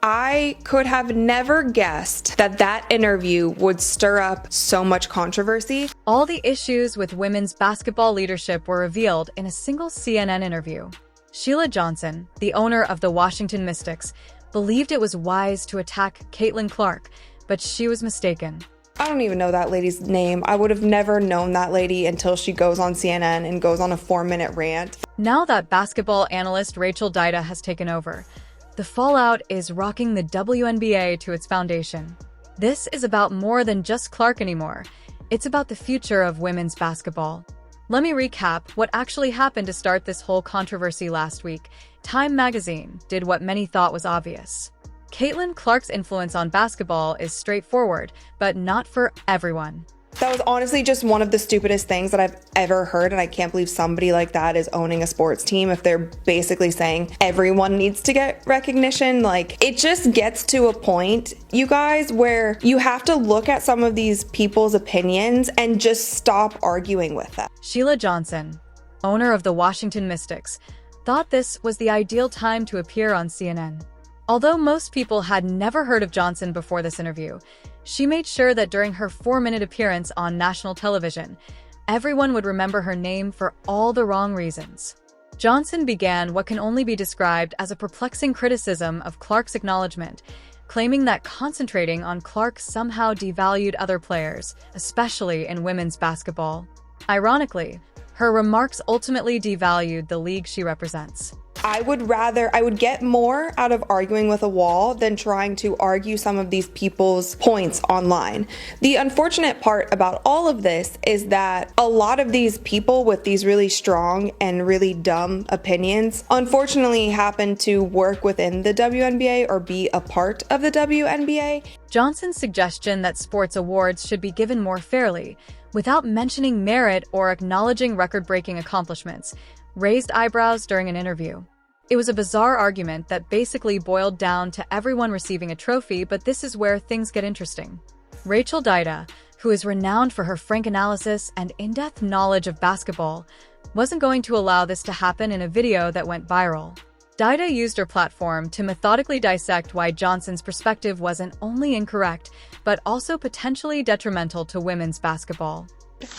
I could have never guessed that that interview would stir up so much controversy. All the issues with women's basketball leadership were revealed in a single CNN interview. Sheila Johnson, the owner of the Washington Mystics, believed it was wise to attack Caitlin Clark, but she was mistaken. I don't even know that lady's name. I would have never known that lady until she goes on CNN and goes on a 4-minute rant. Now that basketball analyst Rachel Dida has taken over, the fallout is rocking the WNBA to its foundation. This is about more than just Clark anymore. It's about the future of women's basketball. Let me recap what actually happened to start this whole controversy last week. Time magazine did what many thought was obvious. Caitlin Clark's influence on basketball is straightforward, but not for everyone. That was honestly just one of the stupidest things that I've ever heard, and I can't believe somebody like that is owning a sports team if they're basically saying everyone needs to get recognition. Like, it just gets to a point, you guys, where you have to look at some of these people's opinions and just stop arguing with them. Sheila Johnson, owner of the Washington Mystics, thought this was the ideal time to appear on CNN. Although most people had never heard of Johnson before this interview, she made sure that during her 4-minute appearance on national television, everyone would remember her name for all the wrong reasons. Johnson began what can only be described as a perplexing criticism of Clark's acknowledgement, claiming that concentrating on Clark somehow devalued other players, especially in women's basketball. Ironically, her remarks ultimately devalued the league she represents. I would get more out of arguing with a wall than trying to argue some of these people's points online. The unfortunate part about all of this is that a lot of these people with these really strong and really dumb opinions unfortunately happen to work within the WNBA or be a part of the WNBA. Johnson's suggestion that sports awards should be given more fairly, without mentioning merit or acknowledging record-breaking accomplishments, raised eyebrows during an interview. It was a bizarre argument that basically boiled down to everyone receiving a trophy, but this is where things get interesting. Rachel Dida, who is renowned for her frank analysis and in-depth knowledge of basketball, wasn't going to allow this to happen in a video that went viral. Dida used her platform to methodically dissect why Johnson's perspective wasn't only incorrect, but also potentially detrimental to women's basketball.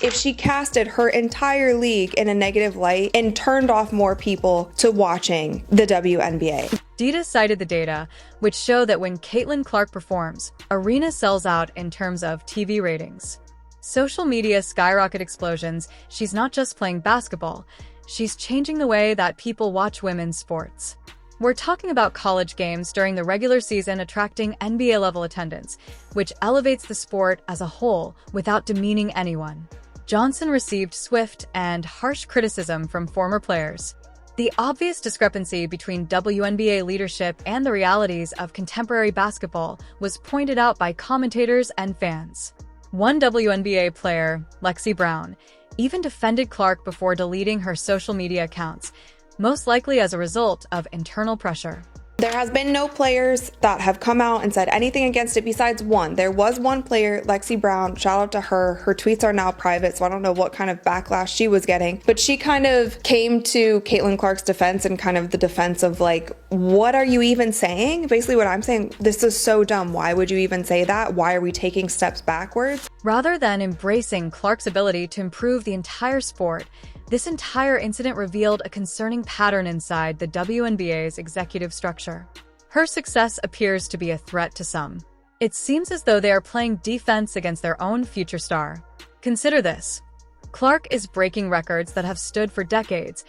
If she casted her entire league in a negative light and turned off more people to watching the WNBA. Dida cited the data, which show that when Caitlin Clark performs, arena sells out in terms of TV ratings. Social media skyrocket explosions. She's not just playing basketball, she's changing the way that people watch women's sports. We're talking about college games during the regular season attracting NBA-level attendance, which elevates the sport as a whole without demeaning anyone. Johnson received swift and harsh criticism from former players. The obvious discrepancy between WNBA leadership and the realities of contemporary basketball was pointed out by commentators and fans. One WNBA player, Lexi Brown, even defended Clark before deleting her social media accounts, most likely as a result of internal pressure. There has been no players that have come out and said anything against it besides one. There was one player, Lexi Brown, shout out to her. Her tweets are now private, so I don't know what kind of backlash she was getting. But she kind of came to Caitlin Clark's defense and kind of the defense of like, what are you even saying? Basically what I'm saying, this is so dumb. Why would you even say that? Why are we taking steps backwards? Rather than embracing Clark's ability to improve the entire sport, this entire incident revealed a concerning pattern inside the WNBA's executive structure. Her success appears to be a threat to some. It seems as though they are playing defense against their own future star. Consider this. Clark is breaking records that have stood for decades,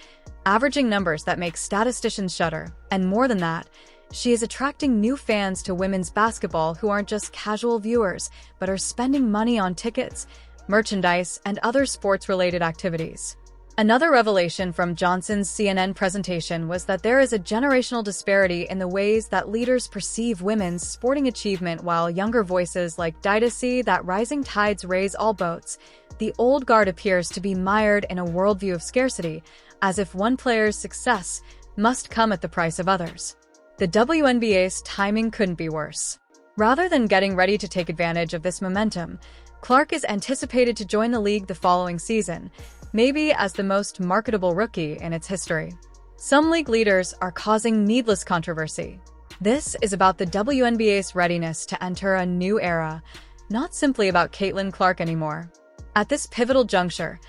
averaging numbers that make statisticians shudder. And more than that, she is attracting new fans to women's basketball who aren't just casual viewers, but are spending money on tickets, merchandise, and other sports-related activities. Another revelation from Johnson's CNN presentation was that there is a generational disparity in the ways that leaders perceive women's sporting achievement, while younger voices like Dida see that rising tides raise all boats. The old guard appears to be mired in a worldview of scarcity, as if one player's success must come at the price of others. The WNBA's timing couldn't be worse. Rather than getting ready to take advantage of this momentum, Clark is anticipated to join the league the following season, maybe as the most marketable rookie in its history. Some league leaders are causing needless controversy. This is about the WNBA's readiness to enter a new era, not simply about Caitlin Clark anymore. At this pivotal juncture,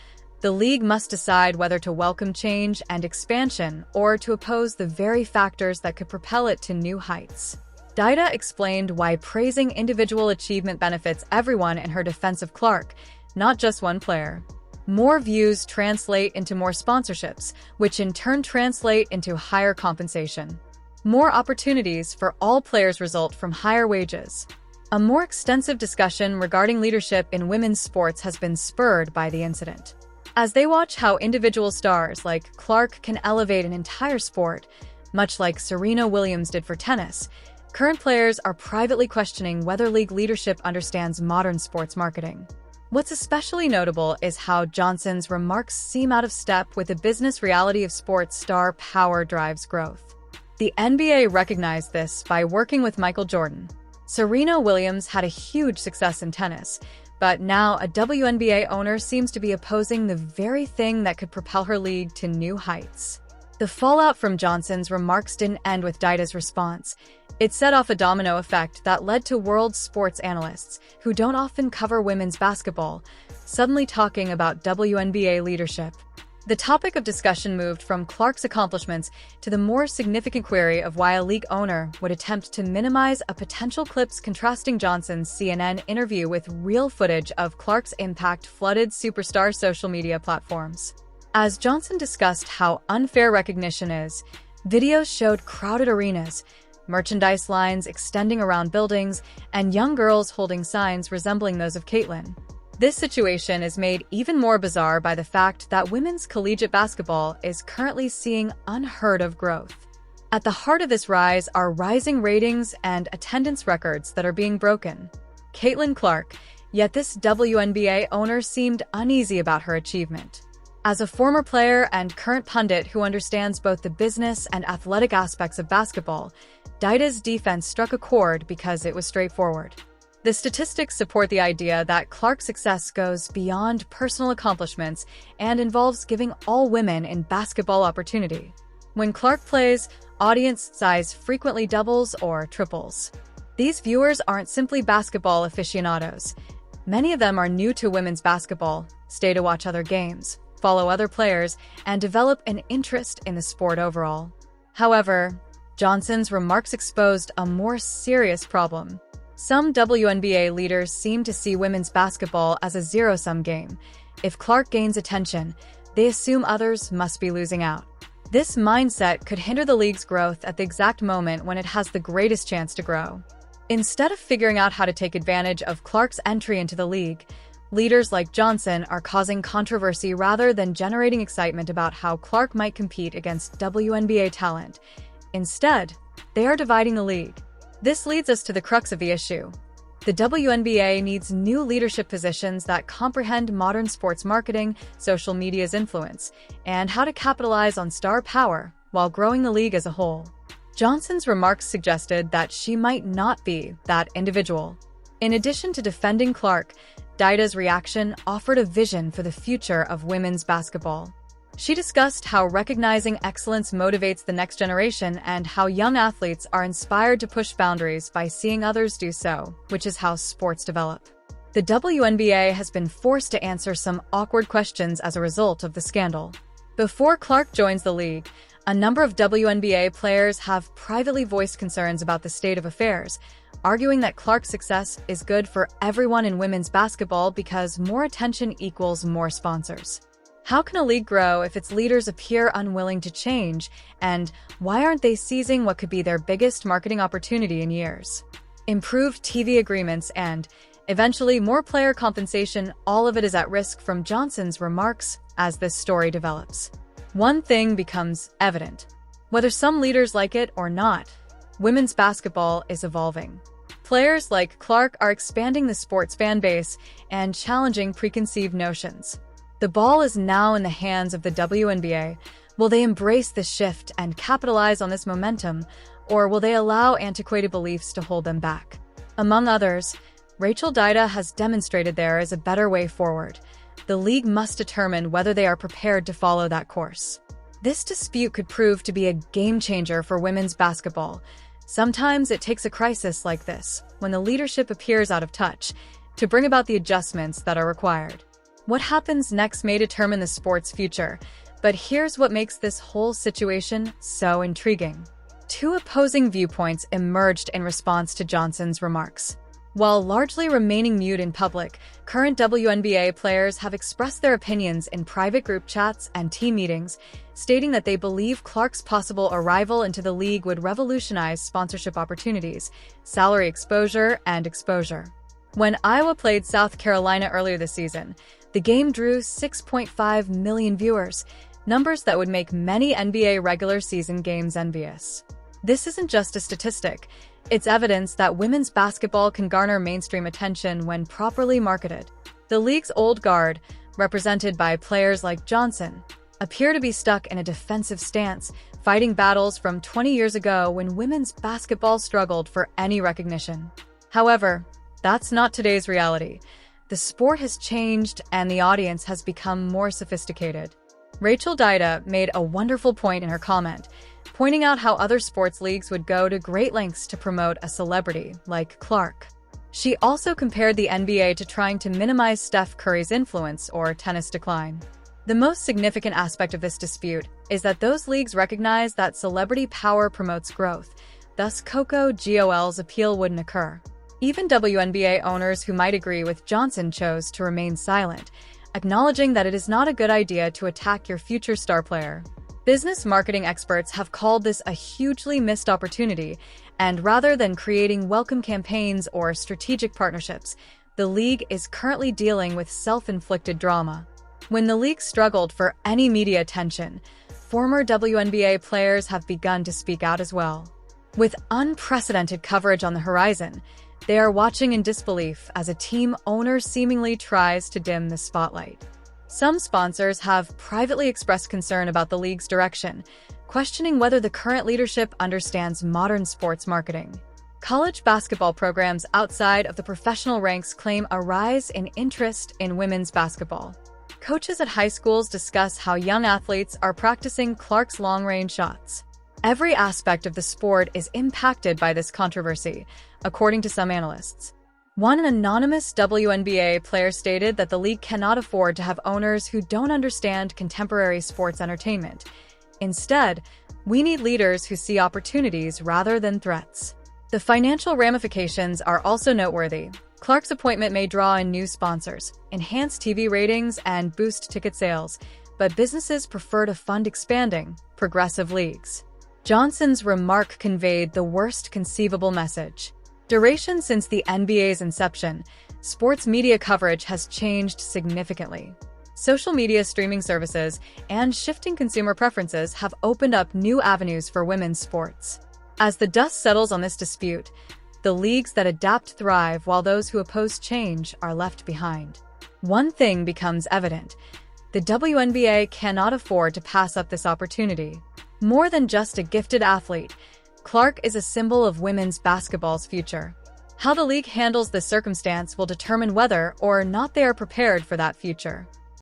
the league must decide whether to welcome change and expansion or to oppose the very factors that could propel it to new heights. Demita explained why praising individual achievement benefits everyone in her defense of Clark, not just one player. More views translate into more sponsorships, which in turn translate into higher compensation. More opportunities for all players result from higher wages. A more extensive discussion regarding leadership in women's sports has been spurred by the incident. As they watch how individual stars like Clark can elevate an entire sport, much like Serena Williams did for tennis, current players are privately questioning whether league leadership understands modern sports marketing. What's especially notable is how Johnson's remarks seem out of step with the business reality of sports star power drives growth. The NBA recognized this by working with Michael Jordan. Serena Williams had a huge success in tennis, but now a WNBA owner seems to be opposing the very thing that could propel her league to new heights. The fallout from Johnson's remarks didn't end with Demita's response. It set off a domino effect that led to world sports analysts, who don't often cover women's basketball, suddenly talking about WNBA leadership. The topic of discussion moved from Clark's accomplishments to the more significant query of why a league owner would attempt to minimize a potential clips contrasting Johnson's CNN interview with real footage of Clark's impact flooded superstar social media platforms. As Johnson discussed how unfair recognition is, videos showed crowded arenas, merchandise lines extending around buildings, and young girls holding signs resembling those of Caitlin. This situation is made even more bizarre by the fact that women's collegiate basketball is currently seeing unheard-of growth. At the heart of this rise are rising ratings and attendance records that are being broken. Caitlin Clark, yet this WNBA owner seemed uneasy about her achievement. As a former player and current pundit who understands both the business and athletic aspects of basketball, Demita's defense struck a chord because it was straightforward. The statistics support the idea that Clark's success goes beyond personal accomplishments and involves giving all women in basketball opportunity. When Clark plays, audience size frequently doubles or triples. These viewers aren't simply basketball aficionados. Many of them are new to women's basketball, stay to watch other games, follow other players, and develop an interest in the sport overall. However, Johnson's remarks exposed a more serious problem. Some WNBA leaders seem to see women's basketball as a zero-sum game. If Clark gains attention, they assume others must be losing out. This mindset could hinder the league's growth at the exact moment when it has the greatest chance to grow. Instead of figuring out how to take advantage of Clark's entry into the league, leaders like Johnson are causing controversy rather than generating excitement about how Clark might compete against WNBA talent. Instead, they are dividing the league. This leads us to the crux of the issue. The WNBA needs new leadership positions that comprehend modern sports marketing, social media's influence, and how to capitalize on star power while growing the league as a whole. Johnson's remarks suggested that she might not be that individual. In addition to defending Clark, Demita's reaction offered a vision for the future of women's basketball. She discussed how recognizing excellence motivates the next generation and how young athletes are inspired to push boundaries by seeing others do so, which is how sports develop. The WNBA has been forced to answer some awkward questions as a result of the scandal. Before Clark joins the league, a number of WNBA players have privately voiced concerns about the state of affairs, arguing that Clark's success is good for everyone in women's basketball because more attention equals more sponsors. How can a league grow if its leaders appear unwilling to change, and why aren't they seizing what could be their biggest marketing opportunity in years? Improved TV agreements and, eventually, more player compensation, all of it is at risk from Johnson's remarks as this story develops. One thing becomes evident. Whether some leaders like it or not, women's basketball is evolving. Players like Clark are expanding the sport's fan base and challenging preconceived notions. The ball is now in the hands of the WNBA. Will they embrace this shift and capitalize on this momentum, or will they allow antiquated beliefs to hold them back? Among others, Rachel Demita has demonstrated there is a better way forward. The league must determine whether they are prepared to follow that course. This dispute could prove to be a game changer for women's basketball, Sometimes it takes a crisis like this, when the leadership appears out of touch, to bring about the adjustments that are required. What happens next may determine the sport's future, but here's what makes this whole situation so intriguing. Two opposing viewpoints emerged in response to Johnson's remarks. While largely remaining mute in public, current WNBA players have expressed their opinions in private group chats and team meetings, stating that they believe Clark's possible arrival into the league would revolutionize sponsorship opportunities, salary exposure, and exposure. When Iowa played South Carolina earlier this season, the game drew 6.5 million viewers, numbers that would make many NBA regular season games envious. This isn't just a statistic. It's evidence that women's basketball can garner mainstream attention when properly marketed. The league's old guard, represented by players like Johnson, appear to be stuck in a defensive stance, fighting battles from 20 years ago when women's basketball struggled for any recognition. However, that's not today's reality. The sport has changed and the audience has become more sophisticated. Rachel Dida made a wonderful point in her comment, pointing out how other sports leagues would go to great lengths to promote a celebrity like Clark. She also compared the NBA to trying to minimize Steph Curry's influence or tennis decline. The most significant aspect of this dispute is that those leagues recognize that celebrity power promotes growth, thus Gol's appeal wouldn't occur. Even WNBA owners who might agree with Johnson chose to remain silent, acknowledging that it is not a good idea to attack your future star player. Business marketing experts have called this a hugely missed opportunity, and rather than creating welcome campaigns or strategic partnerships, the league is currently dealing with self-inflicted drama. When the league struggled for any media attention, former WNBA players have begun to speak out as well. With unprecedented coverage on the horizon, they are watching in disbelief as a team owner seemingly tries to dim the spotlight. Some sponsors have privately expressed concern about the league's direction, questioning whether the current leadership understands modern sports marketing. College basketball programs outside of the professional ranks claim a rise in interest in women's basketball. Coaches at high schools discuss how young athletes are practicing Clark's long-range shots. Every aspect of the sport is impacted by this controversy, according to some analysts. One anonymous WNBA player stated that the league cannot afford to have owners who don't understand contemporary sports entertainment. Instead, we need leaders who see opportunities rather than threats. The financial ramifications are also noteworthy. Clark's appointment may draw in new sponsors, enhance TV ratings, and boost ticket sales, but businesses prefer to fund expanding, progressive leagues. Johnson's remark conveyed the worst conceivable message. Duration since the NBA's inception, sports media coverage has changed significantly. Social media streaming services and shifting consumer preferences have opened up new avenues for women's sports. As the dust settles on this dispute, the leagues that adapt thrive while those who oppose change are left behind. One thing becomes evident: the WNBA cannot afford to pass up this opportunity. More than just a gifted athlete, Clark is a symbol of women's basketball's future. How the league handles this circumstance will determine whether or not they are prepared for that future.